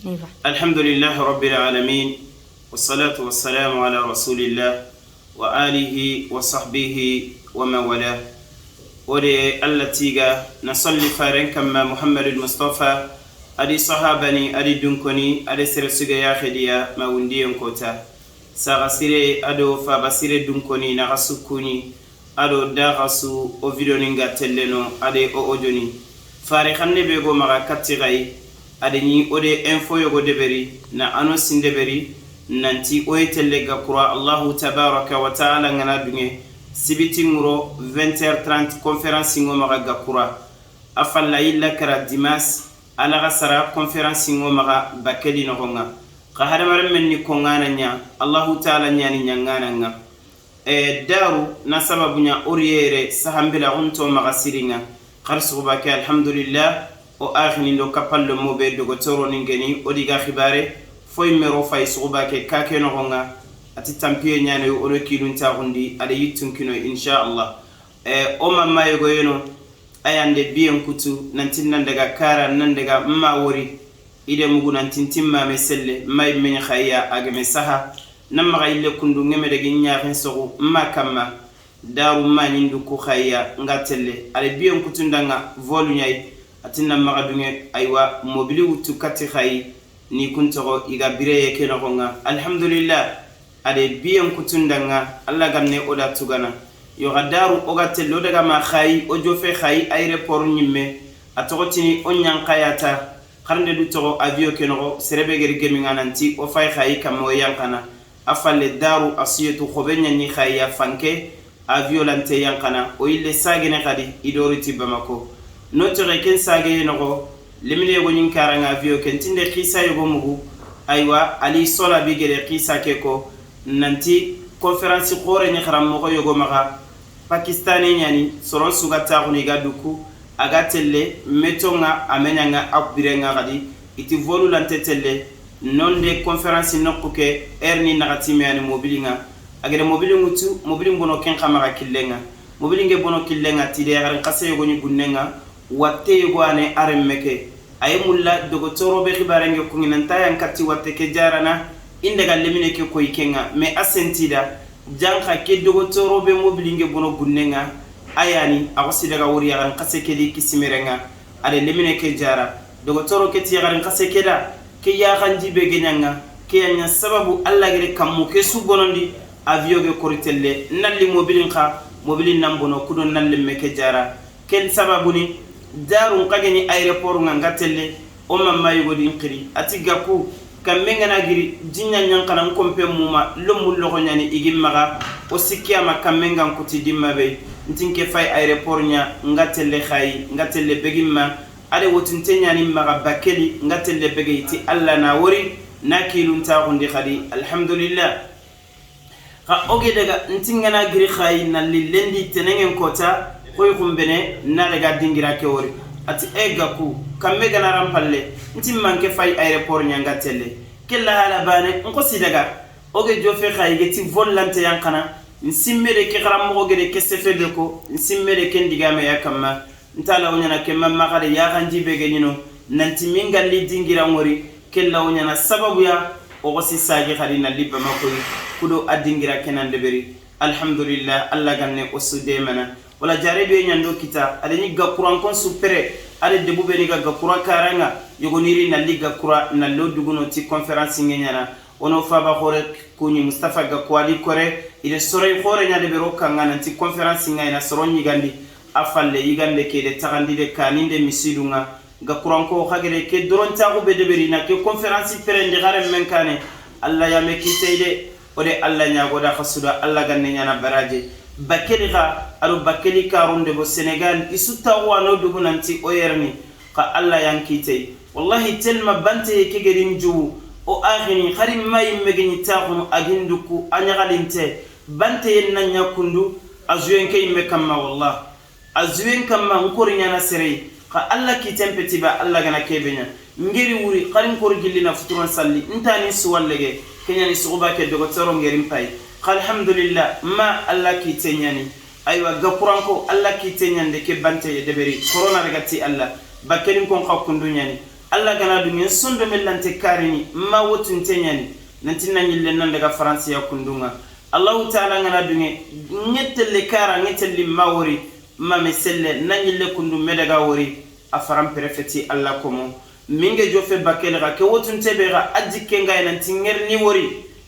الحمد لله رب العالمين والصلاة والسلام على رسول الله وآله وصحبه ومن والاه ودي التيغا نصلي فارن كما محمد المصطفى ادي صحابني ادي دنكوني ادي سرسوغا يا خديا ما ونديون كوتا ساغسيري ادو فابسيري دنكوني نغسكوني ادو داغسو او فيديو نينغا تلنو ادي او اودوني فاري خامني بيغو ماغا كاتيغاي adeni ode info yogo deberi na anosin deberi nanti oyetelle gakura Allahu tabaraka wa taala ngana dunge sibiti nguro 20h30 conférence ngo maga gakura afalla illa kara dimas ala gasara conférence ngo maga bakeli no nga ka hadamare menni ko ngana nya Allahu taala nyani nyangana nga daru na sababu nya oriere sahambila onto maga siringa kharsu baka alhamdulillah o akhini do kapallo mobe do gotoro ningeni odiga khibare foy mero fay suba ke kake no nga ati tampiye nyane o do kilun ta gundi ade yitun kino insha Allah o mamma yego yeno ayande biyen kutu nantin nan daga kara nan daga ma wori ide mugu nantin timma meselle may men khayya agame saha nam ma ille kundu ngeme de ginyaafin sogo ma kamma daru manindu ko khayya ngatelle ade biyen kutu ndanga volu nyai atinna magadunge aywa mobili wutu kati khayi ni kuntogo iga bireye keno nga alhamdulillah ade biyen kutundanga alla ganne oda tugana yo gadaru oga tello daga ma khayi o jofe khayi aéroport nyimme atogotini onyan kayata karnde du togo avio keno serebe geri gemi ngananti o fay khayi kamo yankana afalle daru asiyatu khobenya ni khayi fanke avio lante yankana o ille sagene kadi idoriti bamako notre ken sage nogo limine go nyin karanga avio ken tinde khisa yogo mugu aywa ali sola bigere khisa keko nanti conférence khore ni kharam mo yogo maga pakistani nyani soron suga taxuni ga duku aga telle metonga amenyanga abbirenga gadi iti volu lantetelle non de conférence nokko ke erni nagati meani mobilinga agere mobilingutu mobilin bono ken khamaga killenga mobilinge bono killenga tide garan kase yogo ni gunnenga watte yugwane aremmeke ay mulla dogotoro be khibarenge ko nginanta yankati watte ke jarana indaga lemine ke ko ikenga me asentida janka ke dogotoro be mobilinge bono gunnenga ayani agosi daga wuri yaran kase ke di kisimerenga ade lemine ke jara dogotoro ke ti yaran kase ke da ke ya ganji be genyanga ke yanya sababu alla gere kammu ke su bonondi avioge koritelle nalli mobilin kha mobilin nambono kudon nalle meke jara ken sababu ni daru kageni aéroport ngatelle o mamma yogodi inqiri ati gaku kammenga na giri jinya nyankana kompe muma lomul logo nyani igimmaga o sikiyama kammenga kuti dimmabe ntinke fay aéroport nya ngatelle khay ngatelle begimma ade wotinte nyani maga bakeli ngatelle begeyti alla na wori nakilun ta gundi khadi alhamdulillah ka oge daga ntinga na giri khay na lilendi tenengen kota koy kumbene na daga dingira ke wori ati egaku kamme gana rampalle nti manke fay aéroport nyanga telle kella hala bane nko sidaga oge jofe khayge ti volante yankana nsimmede ke garammo gede kesefede ko nsimmede ken digame yakama ntala wonyana ke mamma gade ya ganji bege nino nanti mingalli dingira ngori kella wonyana sababu ya o gosi sagi khadina libba makoy kudo adingira kenande beri alhamdulillah alla ganne osude mana wala jarebe nyando kita adeni gakuran kon supere ade debube ni gakura karanga yogoniri na liga kura na loduguno ti conférence ngenyana ono faba khore kuni Mustafa gakwali kore ile sore khore nyade bero kangana ti conférence ngayna soron yigandi afalle yigande ke de tagandi de kaninde misidunga gakuran ko khagere ke doron tago be deberi na ke conférence perende gare menkane alla ya mekiteide ode alla nyago da khasuda alla ganne nyana baraje bakeli ga aro bakeli karunde bo Senegal isuta wano dugunanti oyerni ka alla yankite wallahi telma bante ke gerin ju o akhini khari may megni taxum aginduku anyagalinte bante yenna nyakundu azuyen kay mekamma wallah azuyen kamma ngori nyana sere ka alla kitempeti ba alla gana kebenya ngiri wuri qarin kor gillina futuran salli intani suwallege kenyani suba ke dogotoro ngerim pay alhamdulillah ma alla ki tenyani aywa gakuranko alla ki tenyande ke bante deberi corona regati alla bakelin kon khakkundu nyani alla gana dunge sondo mellante karini ma wotunte nyani nanti nanyille nan daga France ya kundunga Allah ta'ala ngana dunge nyetelle kara nyetelle mawori ma meselle nanyille kundu medaga wori afaram prefeti Allah komo minge jofe bakele ga ke wotunte be ga ajike ngai nanti ngerni wori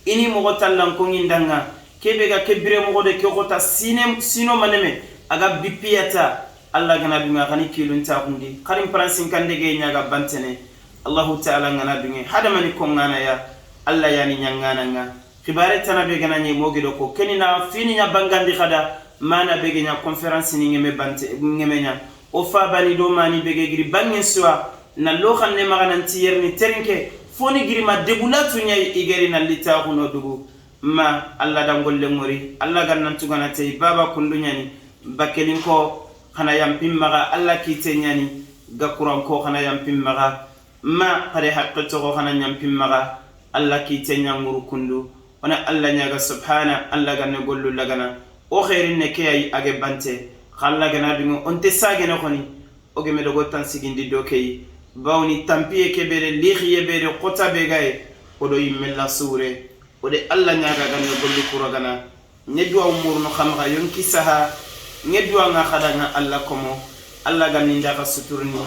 ini mo gotallan ko ngindanga kebe ga kebire mo gode ke gota sino maneme aga bipiyata Allah gana dunga kani kilunta kundi karim pransin kandege nyaga bantene Allah ta'ala ngana dunge hada mani ko ngana ya Allah yani nyangana nga khibare tanabe gana nyi mogido ko kenina fini nya bangandi khada mana bege nya conference ni ngeme bante ngeme nya o fa bani do mani bege giri bangen suwa na lo xanne magana tiyerni terenke foni giri ma debulatu nya igeri na lita kuno dugu ma Allah dangolle ngori Allah gannan tugana tay baba kundunya ni bakelin ko xana yampim maga Allah kite nyani gakuran ko xana yampim maga ma qare haqqatu ko xana yampim maga Allah kite nyanguru kundu ona Allah nyaga subhana Allah ganne gollu lagana o khairin ne kay age bante khalla gana dungo onte sagene khoni o geme dogo tan sigindi do kay bawni tampiye kebere lixiye bere qota be gay o do yimella sure o de Allah nyaga ganne gollu kuragana nyedwa umurno khamga yonki saha nyedwa nga khadanga Allah komo Allah ganni ndaka suturni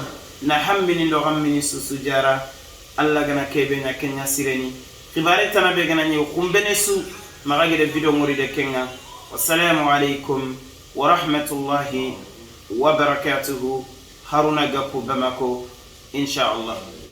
na hammini ndo gammini susujara Allah gana kebe nya kenya sireni khibare tanabe gana nyi kumbene su magagere video ngori de kenga wassalamu alaikum wa rahmatullahi wa barakatuhu haruna gaku bamako insha Allah